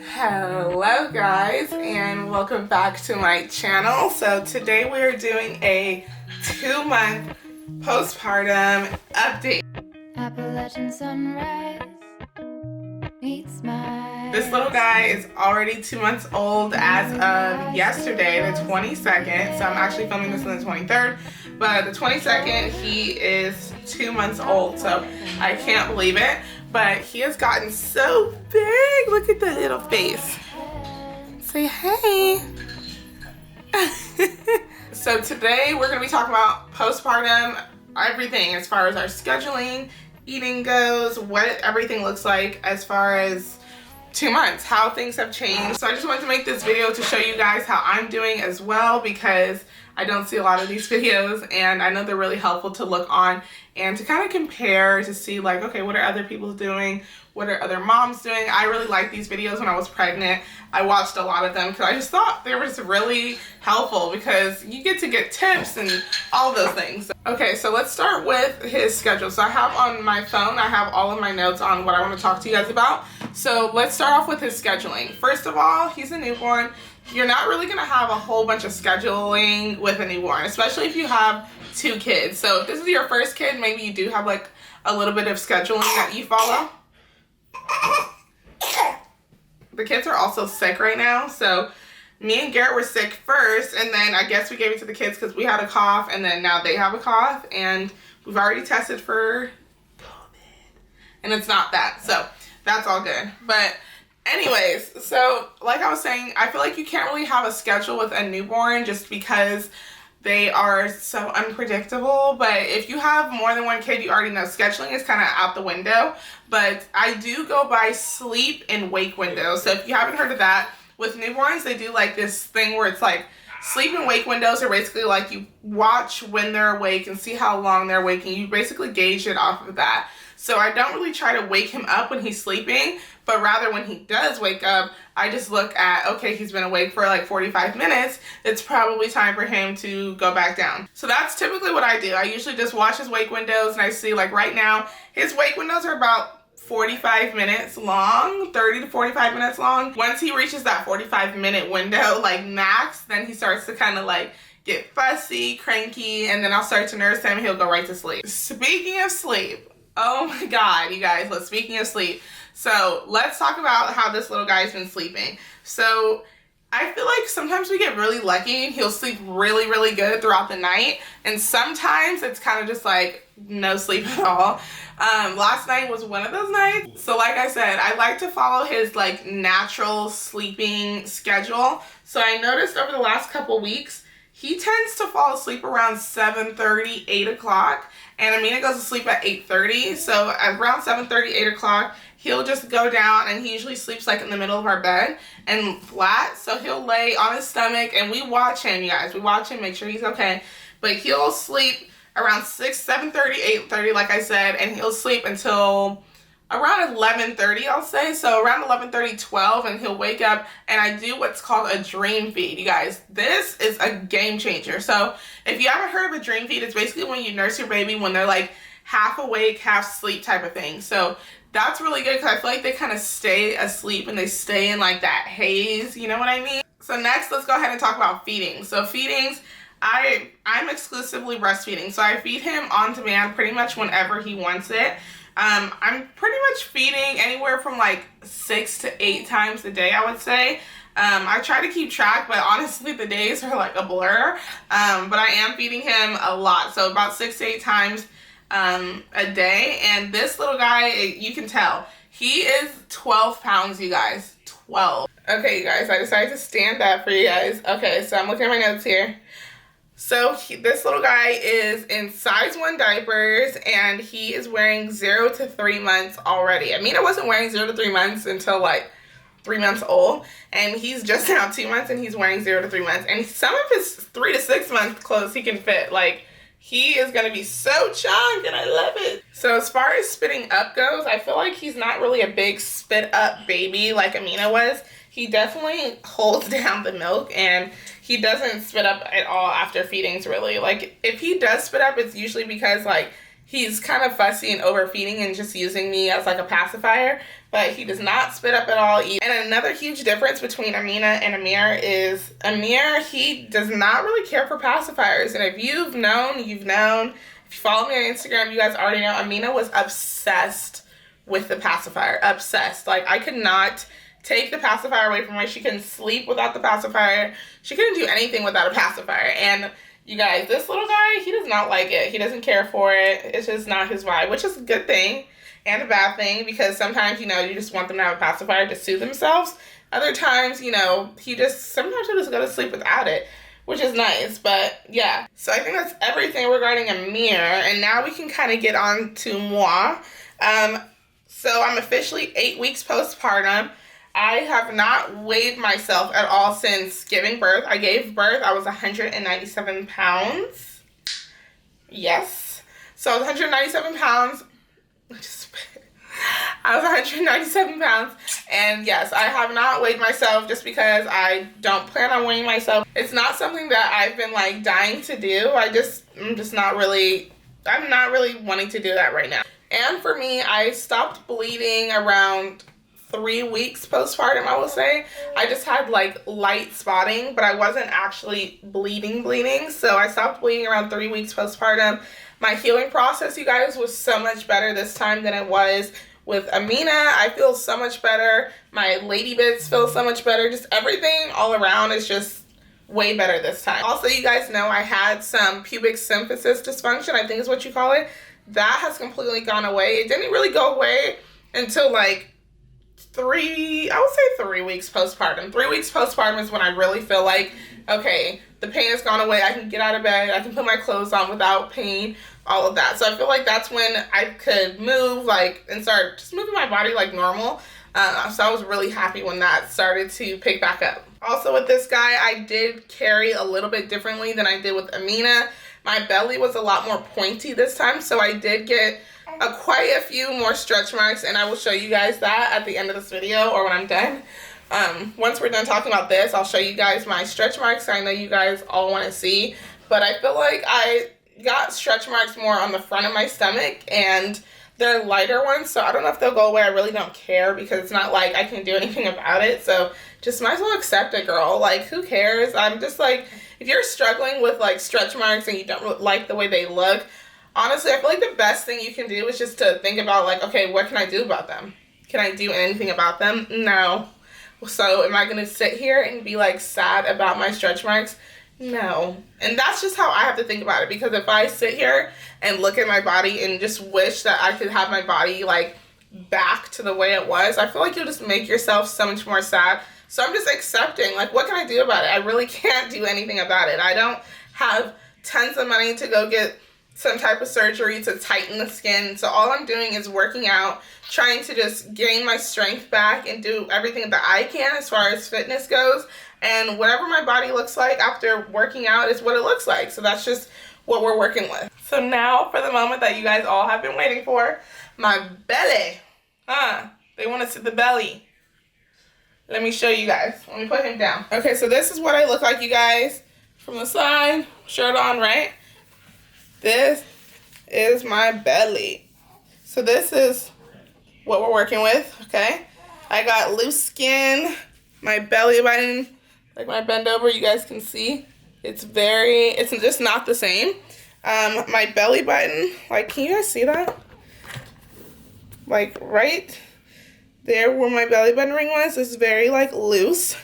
Hello guys, and welcome back to my channel. So today we are doing a 2-month postpartum update. Appalachian sunrise meets my... This little guy is already 2 months old as of yesterday, the 22nd. So I'm actually filming this on the 23rd, but the 22nd he is 2 months old. So I can't believe it, but he has gotten so big. Look at that little face. Say hey. So today we're going to be talking about postpartum, everything as far as our scheduling, eating goes, what everything looks like as far as 2 months, how things have changed. So I just wanted to make this video to show you guys how I'm doing as well, because I don't see a lot of these videos and I know they're really helpful to look on and to kind of compare to see like, okay, what are other people doing? What are other moms doing? I really liked these videos when I was pregnant. I watched a lot of them because I just thought they were just really helpful because you get to get tips and all those things. Okay, so let's start with his schedule. So I have on my phone, I have all of my notes on what I want to talk to you guys about. So let's start off with his scheduling. First of all, he's a newborn. You're not really going to have a whole bunch of scheduling with a newborn, especially if you have 2 kids. So if this is your first kid, maybe you do have like a little bit of scheduling that you follow. The kids are also sick right now, so me and Garrett were sick first, and then I guess we gave it to the kids because we had a cough, and then now they have a cough, and we've already tested for COVID, and it's not that, so that's all good. But anyways, so like I was saying, I feel like you can't really have a schedule with a newborn just because they are so unpredictable. But if you have more than 1 kid, you already know scheduling is kind of out the window. But I do go by sleep and wake windows. So if you haven't heard of that, with newborns, they do like this thing where it's like sleep and wake windows are basically like you watch when they're awake and see how long they're waking. You basically gauge it off of that. So I don't really try to wake him up when he's sleeping, but rather when he does wake up, I just look at, okay, he's been awake for like 45 minutes. It's probably time for him to go back down. So that's typically what I do. I usually just watch his wake windows, and I see like right now, his wake windows are about 45 minutes long, 30 to 45 minutes long. Once he reaches that 45-minute window, like max, then he starts to kind of like get fussy, cranky, and then I'll start to nurse him. He'll go right to sleep. Speaking of sleep, oh my God, you guys, speaking of sleep. So let's talk about how this little guy's been sleeping. So I feel like sometimes we get really lucky. He'll sleep really, really good throughout the night. And sometimes it's kind of just like no sleep at all. Last night was one of those nights. So like I said, I like to follow his like natural sleeping schedule. So I noticed over the last couple weeks, he tends to fall asleep around 7:30, 8 o'clock. And Amina goes to sleep at 8:30. So around 7:30, 8 o'clock, he'll just go down, and he usually sleeps like in the middle of our bed and flat. So he'll lay on his stomach, and we watch him, you guys. We watch him, make sure he's okay. But he'll sleep around 7:30, 8:30, like I said, and he'll sleep until around 11:30, I'll say. So around 11:30, 12, and he'll wake up, and I do what's called a dream feed. You guys, this is a game changer. So if you haven't heard of a dream feed, it's basically when you nurse your baby when they're like half awake, half sleep type of thing. So that's really good because I feel like they kind of stay asleep and they stay in like that haze, you know what I mean? So next, let's go ahead and talk about feeding. So feedings, I'm exclusively breastfeeding. So I feed him on demand pretty much whenever he wants it. I'm pretty much feeding anywhere from like 6 to 8 times a day, I would say. I try to keep track, but honestly the days are like a blur. But I am feeding him a lot. So about 6 to 8 times a day. And this little guy, you can tell, he is 12 pounds, you guys. 12. Okay, you guys, I decided to stand up for you guys. Okay, so I'm looking at my notes here. So this little guy is in size 1 diapers, and he is wearing 0 to 3 months already. I mean, I wasn't wearing 0 to 3 months until like 3 months old, and he's just now 2 months, and he's wearing 0 to 3 months. And some of his 3 to 6 month clothes he can fit. Like, he is going to be so chunk, and I love it. So as far as spitting up goes, I feel like he's not really a big spit up baby like Amina was. He definitely holds down the milk, and he doesn't spit up at all after feedings, really. Like, if he does spit up, it's usually because, like, he's kind of fussy and overfeeding and just using me as like a pacifier, but he does not spit up at all. And another huge difference between Amina and Amir is Amir, he does not really care for pacifiers. And if you've known, you've known. If you follow me on Instagram, you guys already know Amina was obsessed with the pacifier. Obsessed. Like, I could not take the pacifier away from her. She couldn't sleep without the pacifier. She couldn't do anything without a pacifier. And you guys, this little guy, he does not like it. He doesn't care for it. It's just not his vibe, which is a good thing and a bad thing, because sometimes, you know, you just want them to have a pacifier to soothe themselves. Other times, you know, sometimes he'll just go to sleep without it, which is nice. But yeah, so I think that's everything regarding Amir. And now we can kind of get on to moi. So I'm officially 8 weeks postpartum. I have not weighed myself at all since giving birth. I gave birth, I was 197 pounds. Yes. So I was 197 pounds. I was 197 pounds. And yes, I have not weighed myself just because I don't plan on weighing myself. It's not something that I've been like dying to do. I'm not really wanting to do that right now. And for me, I stopped bleeding around 3 weeks postpartum, I will say. I just had like light spotting, but I wasn't actually bleeding. So I stopped bleeding around 3 weeks postpartum. My healing process, you guys, was so much better this time than it was with Amina. I feel so much better. My lady bits feel so much better. Just everything all around is just way better this time. Also, you guys know I had some pubic symphysis dysfunction, I think is what you call it. That has completely gone away. It didn't really go away until like 3 weeks postpartum. 3 weeks postpartum is when I really feel like, okay, the pain has gone away. I can get out of bed. I can put my clothes on without pain, all of that. So I feel like that's when I could move like and start just moving my body like normal. So I was really happy when that started to pick back up. Also with this guy, I did carry a little bit differently than I did with Amina. My belly was a lot more pointy this time, so I did get quite a few more stretch marks, and I will show you guys that at the end of this video or when I'm done. Once we're done talking about this, I'll show you guys my stretch marks. I know you guys all want to see, but I feel like I got stretch marks more on the front of my stomach, and they're lighter ones, so I don't know if they'll go away. I really don't care because it's not like I can do anything about it, so just might as well accept it, girl. Like, who cares? I'm just like, if you're struggling with like stretch marks and you don't like the way they look, honestly, I feel like the best thing you can do is just to think about like, okay, what can I do about them? Can I do anything about them? No. So am I going to sit here and be like sad about my stretch marks? No. And that's just how I have to think about it, because if I sit here and look at my body and just wish that I could have my body like back to the way it was, I feel like you'll just make yourself so much more sad. So I'm just accepting, like, what can I do about it? I really can't do anything about it. I don't have tons of money to go get some type of surgery to tighten the skin. So all I'm doing is working out, trying to just gain my strength back and do everything that I can as far as fitness goes. And whatever my body looks like after working out is what it looks like. So that's just what we're working with. So now for the moment that you guys all have been waiting for, my belly. They want to see the belly. Let me show you guys. Let me put him down. Okay, so this is what I look like, you guys. From the side, shirt on, right? This is my belly. So this is what we're working with, okay? I got loose skin, my belly button, like my bend over, you guys can see. It's just not the same. My belly button, like, can you guys see that? Like right there where my belly button ring was is very like loose.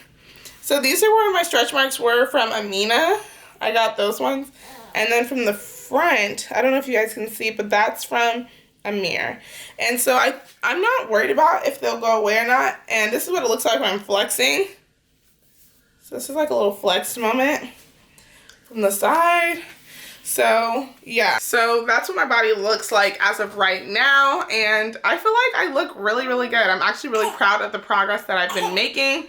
So these are where my stretch marks were from Amina. I got those ones. And then from the front, I don't know if you guys can see, but that's from Amir. And so I'm not worried about if they'll go away or not. And this is what it looks like when I'm flexing. So this is like a little flex moment from the side. So yeah, so that's what my body looks like as of right now. And I feel like I look really, really good. I'm actually really proud of the progress that I've been making.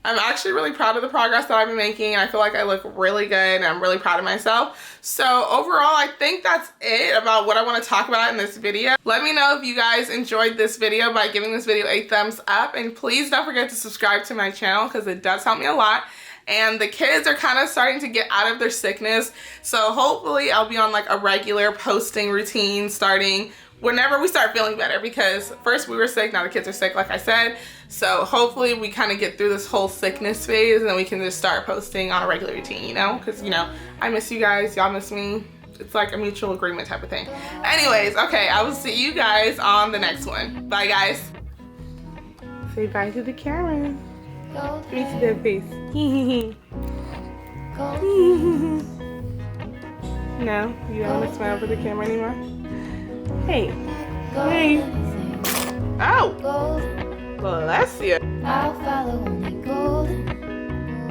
I'm actually really proud of the progress that I've been making. I feel like I look really good and I'm really proud of myself. So overall, I think that's it about what I want to talk about in this video. Let me know if you guys enjoyed this video by giving this video a thumbs up. And please don't forget to subscribe to my channel because it does help me a lot. and the kids are kind of starting to get out of their sickness. So hopefully I'll be on like a regular posting routine starting whenever we start feeling better, because first we were sick, now the kids are sick, like I said. So hopefully we kind of get through this whole sickness phase and then we can just start posting on a regular routine, you know, because, you know, I miss you guys, y'all miss me. It's like a mutual agreement type of thing. Anyways, okay, I will see you guys on the next one. Bye, guys. Say bye to the camera. Give me to their face. No, you don't want to smile for the camera anymore? Hey. Hey. Oh! Bless you. I'll follow only golden.